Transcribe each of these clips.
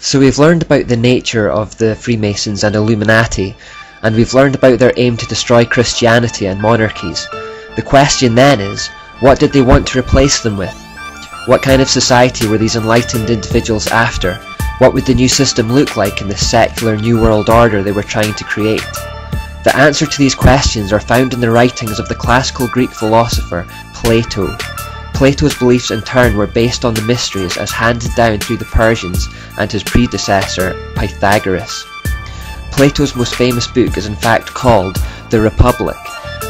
So we've learned about the nature of the Freemasons and Illuminati, and we've learned about their aim to destroy Christianity and monarchies. The question then is, what did they want to replace them with? What kind of society were these enlightened individuals after? What would the new system look like in the secular New World Order they were trying to create? The answer to these questions are found in the writings of the classical Greek philosopher Plato. Plato's beliefs in turn were based on the mysteries as handed down through the Persians and his predecessor Pythagoras. Plato's most famous book is in fact called The Republic,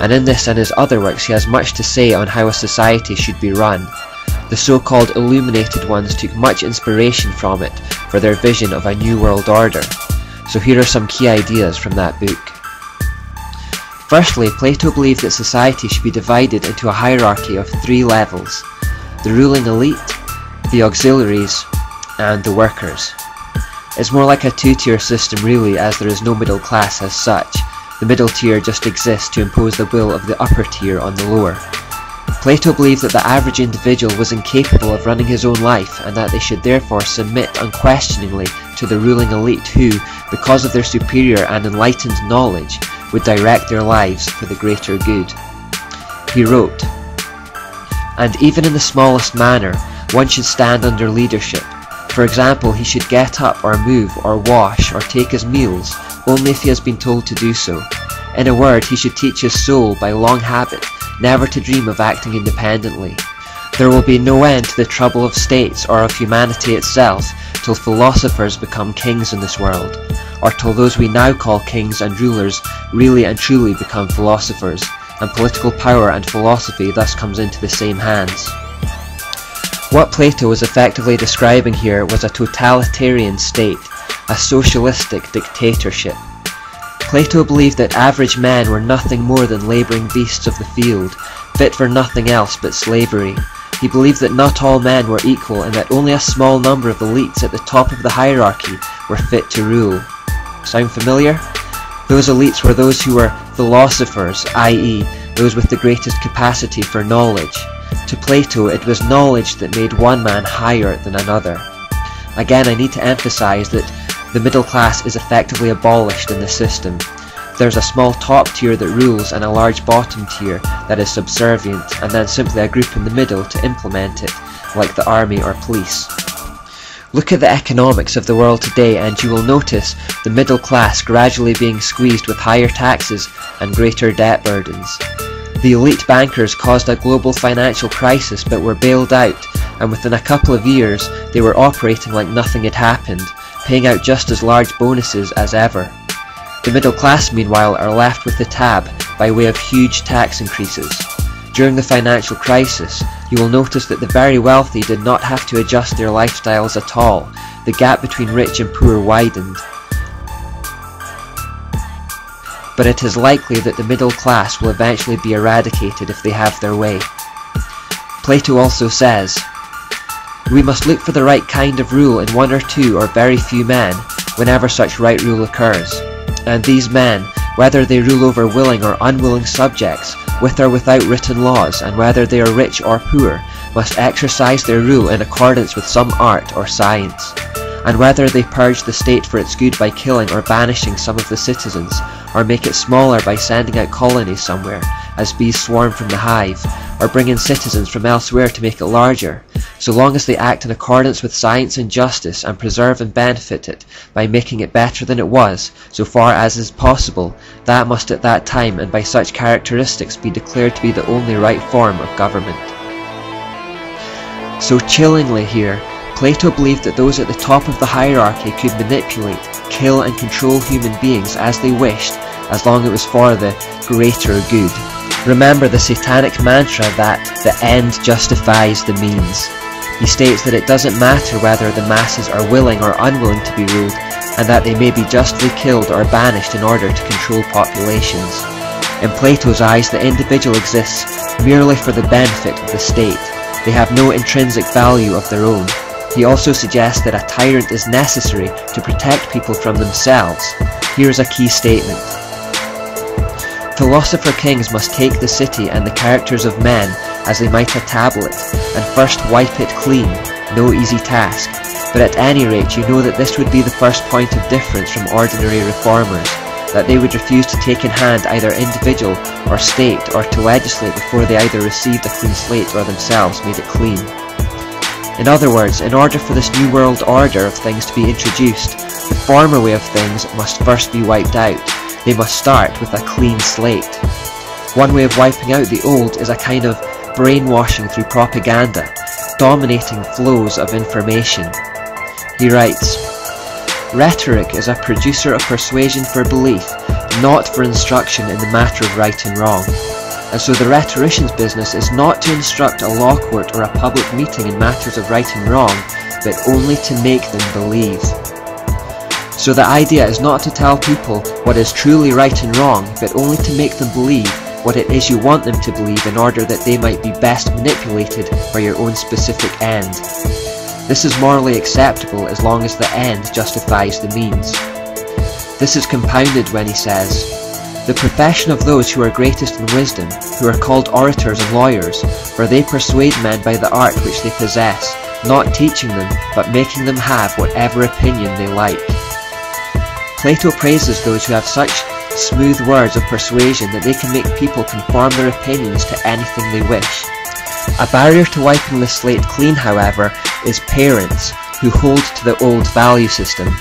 and in this and his other works he has much to say on how a society should be run. The so-called illuminated ones took much inspiration from it for their vision of a new world order. So here are some key ideas from that book. Firstly, Plato believed that society should be divided into a hierarchy of 3 levels: the ruling elite, the auxiliaries, and the workers. It's more like a 2-tier system really, as there is no middle class as such. The middle tier just exists to impose the will of the upper tier on the lower. Plato believed that the average individual was incapable of running his own life, and that they should therefore submit unquestioningly to the ruling elite who, because of their superior and enlightened knowledge, would direct their lives for the greater good. He wrote, "And even in the smallest manner, one should stand under leadership. For example, he should get up or move or wash or take his meals only if he has been told to do so. In a word, he should teach his soul by long habit never to dream of acting independently. There will be no end to the trouble of states or of humanity itself till philosophers become kings in this world, or till those we now call kings and rulers really and truly become philosophers, and political power and philosophy thus comes into the same hands." What Plato was effectively describing here was a totalitarian state, a socialistic dictatorship. Plato believed that average men were nothing more than labouring beasts of the field, fit for nothing else but slavery. He believed that not all men were equal and that only a small number of elites at the top of the hierarchy were fit to rule. Sound familiar? Those elites were those who were philosophers, i.e., those with the greatest capacity for knowledge. To Plato, it was knowledge that made one man higher than another. Again, I need to emphasize that the middle class is effectively abolished in the system. There's a small top tier that rules and a large bottom tier that is subservient, and then simply a group in the middle to implement it, like the army or police. Look at the economics of the world today and you will notice the middle class gradually being squeezed with higher taxes and greater debt burdens. The elite bankers caused a global financial crisis but were bailed out, and within a couple of years they were operating like nothing had happened, paying out just as large bonuses as ever. The middle class meanwhile are left with the tab by way of huge tax increases. During the financial crisis, you will notice that the very wealthy did not have to adjust their lifestyles at all. The gap between rich and poor widened. But it is likely that the middle class will eventually be eradicated if they have their way. Plato also says, "We must look for the right kind of rule in one or two or very few men whenever such right rule occurs. And these men, whether they rule over willing or unwilling subjects, with or without written laws, and whether they are rich or poor, must exercise their rule in accordance with some art or science. And whether they purge the state for its good by killing or banishing some of the citizens, or make it smaller by sending out colonies somewhere, as bees swarm from the hive, or bring in citizens from elsewhere to make it larger, so long as they act in accordance with science and justice and preserve and benefit it by making it better than it was, so far as is possible, that must at that time and by such characteristics be declared to be the only right form of government." So chillingly here, Plato believed that those at the top of the hierarchy could manipulate, kill and control human beings as they wished, as long as it was for the greater good. Remember the satanic mantra that the end justifies the means. He states that it doesn't matter whether the masses are willing or unwilling to be ruled, and that they may be justly killed or banished in order to control populations. In Plato's eyes, the individual exists merely for the benefit of the state. They have no intrinsic value of their own. He also suggests that a tyrant is necessary to protect people from themselves. Here is a key statement. Philosopher kings must take the city and the characters of men as they might a tablet, and first wipe it clean, no easy task, but at any rate you know that this would be the first point of difference from ordinary reformers, that they would refuse to take in hand either individual or state or to legislate before they either received a clean slate or themselves made it clean. In other words, in order for this new world order of things to be introduced, the former way of things must first be wiped out. They must start with a clean slate. One way of wiping out the old is a kind of brainwashing through propaganda, dominating flows of information. He writes, "Rhetoric is a producer of persuasion for belief, not for instruction in the matter of right and wrong. And so the rhetorician's business is not to instruct a law court or a public meeting in matters of right and wrong, but only to make them believe." So the idea is not to tell people what is truly right and wrong, but only to make them believe what it is you want them to believe in order that they might be best manipulated for your own specific end. This is morally acceptable as long as the end justifies the means. This is compounded when he says, "The profession of those who are greatest in wisdom, who are called orators and lawyers, for they persuade men by the art which they possess, not teaching them, but making them have whatever opinion they like." Plato praises those who have such smooth words of persuasion that they can make people conform their opinions to anything they wish. A barrier to wiping the slate clean, however, is parents who hold to the old value system.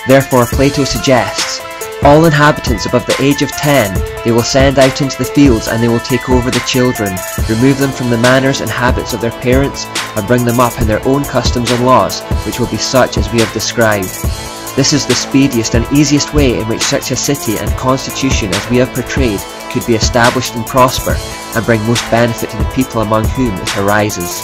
Therefore, Plato suggests, all inhabitants above the age of 10 they will send out into the fields, and they will take over the children, remove them from the manners and habits of their parents, and bring them up in their own customs and laws, which will be such as we have described. This is the speediest and easiest way in which such a city and constitution as we have portrayed could be established and prosper, and bring most benefit to the people among whom it arises.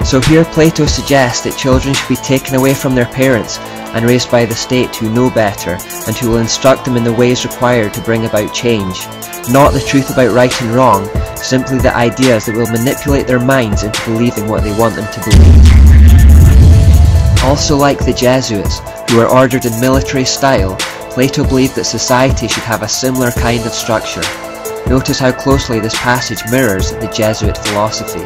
So here Plato suggests that children should be taken away from their parents and raised by the state who know better, and who will instruct them in the ways required to bring about change. Not the truth about right and wrong, simply the ideas that will manipulate their minds into believing what they want them to believe. Also, like the Jesuits, who were ordered in military style, Plato believed that society should have a similar kind of structure. Notice how closely this passage mirrors the Jesuit philosophy.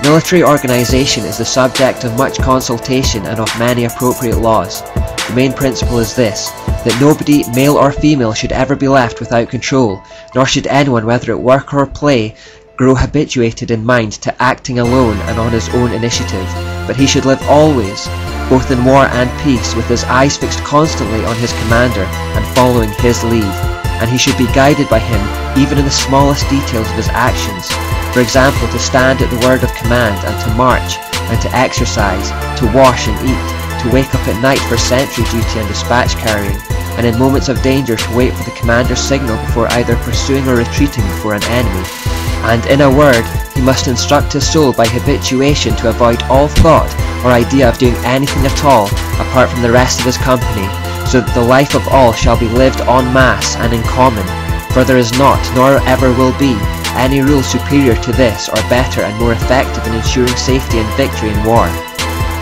Military organization is the subject of much consultation and of many appropriate laws. The main principle is this, that nobody, male or female, should ever be left without control, nor should anyone, whether at work or play, grow habituated in mind to acting alone and on his own initiative, but he should live always, both in war and peace, with his eyes fixed constantly on his commander and following his lead, and he should be guided by him even in the smallest details of his actions. For example, to stand at the word of command, and to march, and to exercise, to wash and eat, to wake up at night for sentry duty and dispatch carrying, and in moments of danger to wait for the commander's signal before either pursuing or retreating before an enemy. And in a word, he must instruct his soul by habituation to avoid all thought or idea of doing anything at all apart from the rest of his company, so that the life of all shall be lived en masse and in common, for there is not, nor ever will be, any rule superior to this, or better and more effective in ensuring safety and victory in war.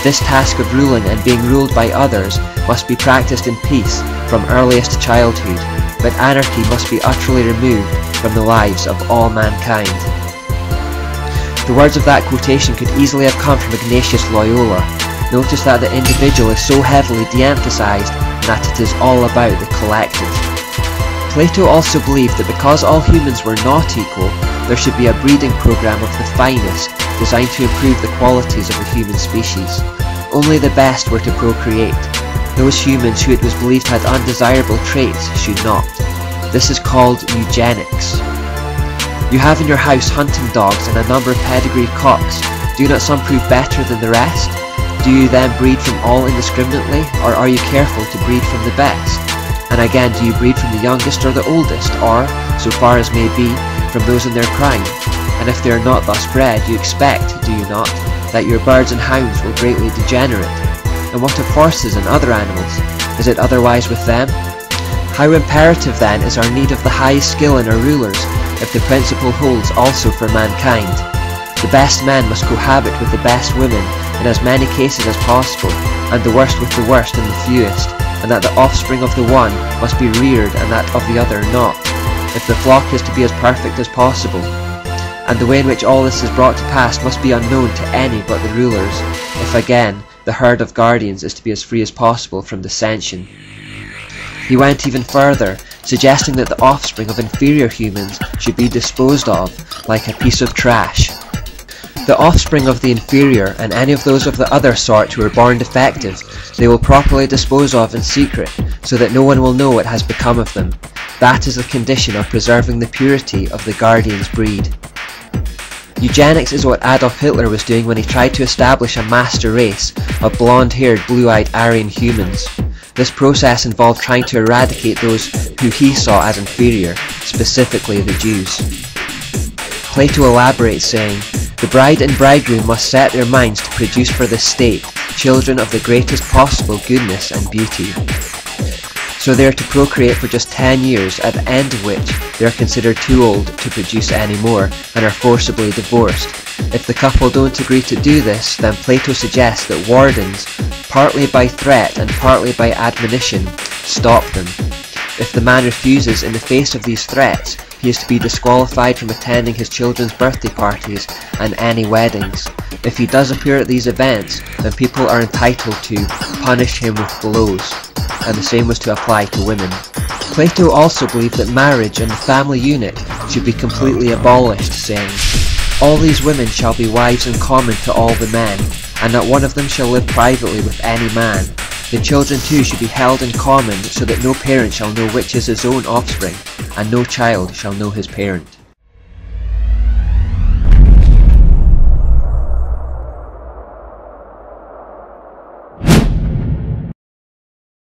This task of ruling and being ruled by others must be practiced in peace from earliest childhood, but anarchy must be utterly removed from the lives of all mankind. The words of that quotation could easily have come from Ignatius Loyola. Notice that the individual is so heavily de-emphasized and that it is all about the collective. Plato also believed that because all humans were not equal, there should be a breeding program of the finest, designed to improve the qualities of the human species. Only the best were to procreate. Those humans who it was believed had undesirable traits should not. This is called eugenics. You have in your house hunting dogs and a number of pedigree cocks. Do not some prove better than the rest? Do you then breed from all indiscriminately, or are you careful to breed from the best? And again, do you breed from the youngest or the oldest, or, so far as may be, from those in their prime? And if they are not thus bred, you expect, do you not, that your birds and hounds will greatly degenerate? And what of horses and other animals? Is it otherwise with them? How imperative then is our need of the highest skill in our rulers, if the principle holds also for mankind? The best men must cohabit with the best women in as many cases as possible, and the worst with the worst and the fewest, and that the offspring of the one must be reared and that of the other not, if the flock is to be as perfect as possible. And the way in which all this is brought to pass must be unknown to any but the rulers, if again, the herd of guardians is to be as free as possible from dissension. He went even further, suggesting that the offspring of inferior humans should be disposed of like a piece of trash. The offspring of the inferior and any of those of the other sort who are born defective, they will properly dispose of in secret, so that no one will know what has become of them. That is the condition of preserving the purity of the guardian's breed. Eugenics is what Adolf Hitler was doing when he tried to establish a master race of blonde-haired, blue-eyed Aryan humans. This process involved trying to eradicate those who he saw as inferior, specifically the Jews. Plato elaborates, saying, "The bride and bridegroom must set their minds to produce for the state children of the greatest possible goodness and beauty. So they are to procreate for just 10 years, at the end of which they are considered too old to produce any more, and are forcibly divorced. If the couple don't agree to do this, then Plato suggests that wardens, partly by threat and partly by admonition, stop them. If the man refuses in the face of these threats, he is to be disqualified from attending his children's birthday parties and any weddings. If he does appear at these events, then people are entitled to punish him with blows." And the same was to apply to women. Plato also believed that marriage and the family unit should be completely abolished, saying, "All these women shall be wives in common to all the men, and not one of them shall live privately with any man. The children too should be held in common, so that no parent shall know which is his own offspring, and no child shall know his parent."